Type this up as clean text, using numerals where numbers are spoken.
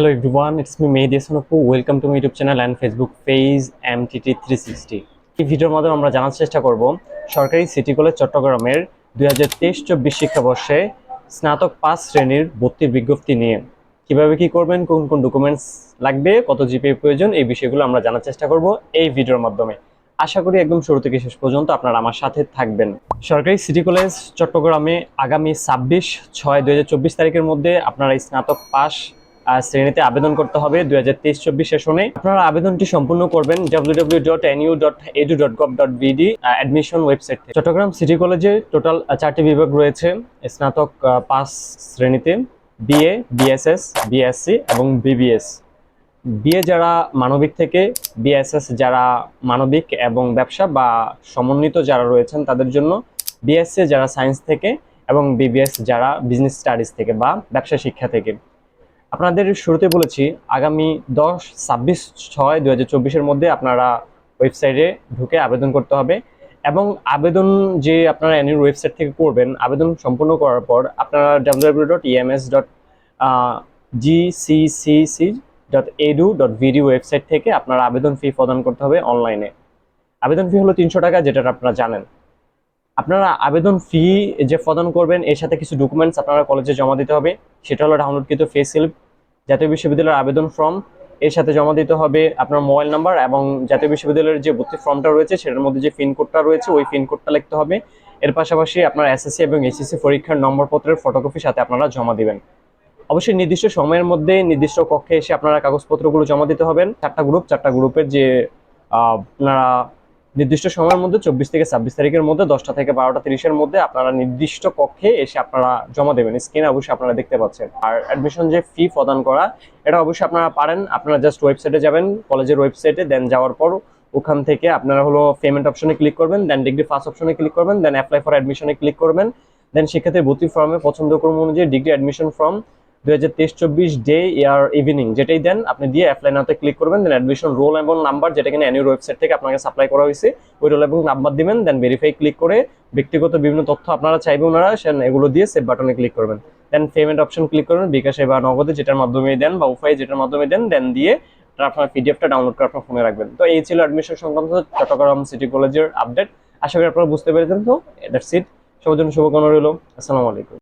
Hello everyone, it's me Mehdi Hasan. Welcome to my YouTube channel and Facebook page MTT360. এই ভিডিওর মাধ্যমে আমরা জানার চেষ্টা করব সরকারি সিটি কলেজ চট্টগ্রামের 2023-24 শিক্ষাবর্ষে স্নাতক পাস শ্রেণীর ভর্তির বিজ্ঞপ্তি নিয়ে কিভাবে কি করবেন, কোন কোন ডকুমেন্টস লাগবে, কত জিপিএ প্রয়োজন, এই বিষয়গুলো আমরা জানার চেষ্টা করব এই ভিডিওর মাধ্যমে। আশা করি একদম শুরু থেকে শেষ পর্যন্ত আপনারা আমার সাথে থাকবেন। সরকারি সিটি কলেজ চট্টগ্রামে আগামী 26/6/2024 তারিখের মধ্যে আপনারা স্নাতক পাস শ্রেণীতে আবেদন করতে হবে 2023-24 সেশনে। আপনারা আবেদনটি সম্পূর্ণ করবেন www.nu.edu.gov.bd অ্যাডমিশন ওয়েবসাইট থেকে। চট্টগ্রাম সিটি কলেজে টোটাল 4টি বিভাগ রয়েছে স্নাতক পাস শ্রেণীতে: বিএ, বিএসএস, বিএসসি এবং বিবিএস। বিএ যারা মানবিক থেকে, বিএসএস যারা মানবিক এবং ব্যবসা বা সমন্বিত যারা রয়েছেন তাদের জন্য, বিএসসি যারা সায়েন্স থেকে এবং বিবিএস যারা বিজনেস স্টাডিজ থেকে বা ব্যবসা শিক্ষা থেকে। আপনাদের শুরুতে বলেছি আগামী 10-26/6/2024 মধ্যে আপনারা ওয়েবসাইটে ঢুকে আবেদন করতে হবে এবং আবেদন যে আপনারা এনির ওয়েবসাইট থেকে করবেন, আবেদন সম্পূর্ণ করার পর আপনারা www.ems.gccc.edu.vd ওয়েবসাইট থেকে আপনারা আবেদন ফি প্রদান করতে হবে অনলাইনে। আবেদন ফি হলো 300 টাকা, যেটা আপনারা জানেন। আপনারা আবেদন ফি যে প্রদান করবেন এর সাথে কিছু ডকুমেন্টস আপনারা কলেজে জমা দিতে হবে। সেটা হলো ডাউনলোডকৃত ফি স্লিপ, জাতীয় বিশ্ববিদ্যালয়ের আবেদন ফর্ম, এর সাথে জমা দিতে হবে আপনার মোবাইল নাম্বার এবং জাতীয় বিশ্ববিদ্যালয়ের যে ভর্তি ফর্মটা রয়েছে সেটার মধ্যে যে পিন কোডটা রয়েছে ওই পিন কোডটা লিখতে হবে। এর পাশাপাশি আপনার এসএসসি এবং এইচএসসি পরীক্ষার নম্বরপত্রের ফটোকপির সাথে আপনারা জমা দিবেন। অবশ্যই নির্দিষ্ট সময়ের মধ্যে নির্দিষ্ট কক্ষে এসে আপনারা কাগজপত্রগুলো জমা দিতে হবেন। চারটা গ্রুপের যে আপনারা নির্দিষ্ট সময়ের মধ্যে 24 থেকে 26 তারিখের মধ্যে 10টা থেকে 12:30-এর মধ্যে আপনারা নির্দিষ্ট কক্ষে এসে আপনারা জমা দেবেন। স্ক্রিনে অবশ্যই আপনারা দেখতে পাচ্ছেন। আর অ্যাডমিশন যে ফি প্রদান করা এটা অবশ্যই আপনারা পারেন। আপনারা জাস্ট ওয়েবসাইটে যাবেন, কলেজের ওয়েবসাইটে, দেন যাওয়ার পর ওখান থেকে আপনারা হলো পেমেন্ট অপশনে ক্লিক করবেন, দেন ডিগ্রি ফার্স্ট অপশনে ক্লিক করবেন, দেন অ্যাপ্লাই ফর অ্যাডমিশনে ক্লিক করবেন, দেন শিক্ষার্থীর ভর্তি ফর্মে পছন্দক্রম অনুযায়ী ডিগ্রি অ্যাডমিশন ফর্ম 2023-24 ডে ইয়ার ইভিনিং যেটাই দেন আপনি দিয়ে অ্যাপ্লাই নাওতে ক্লিক করবেন, দেন অ্যাডমিশন রোল এবং নাম্বার যেটা কিনা এনইউর ওয়েবসাইট থেকে আপনাকে সাপ্লাই করা হয়েছে ওই রোল এবং নাম্বার দিবেন, দেন ভেরিফাই ক্লিক করে ব্যক্তিগত বিভিন্ন তথ্য আপনারা চাইবেন ওনারা এগুলো দিয়ে সেভ বাটনে ক্লিক করবেন, দেন পেমেন্ট অপশন ক্লিক করবেন বিকাশে বা নগদে যেটার মাধ্যমে দেন বা উপায় যেটার মাধ্যমে দেন, দেন দিয়ে আপনার পিডিএফটা ডাউনলোড করে আপনার ফোনে রাখবেন। তো এই ছিল অ্যাডমিশন সংক্রান্ত চট্টগ্রাম সিটি কলেজের আপডেট। আশা করি আপনারা বুঝতে পেরেছেন। তো দ্যাটস ইট। সবার জন্য শুভকামনা রইল। আসসালামু আলাইকুম।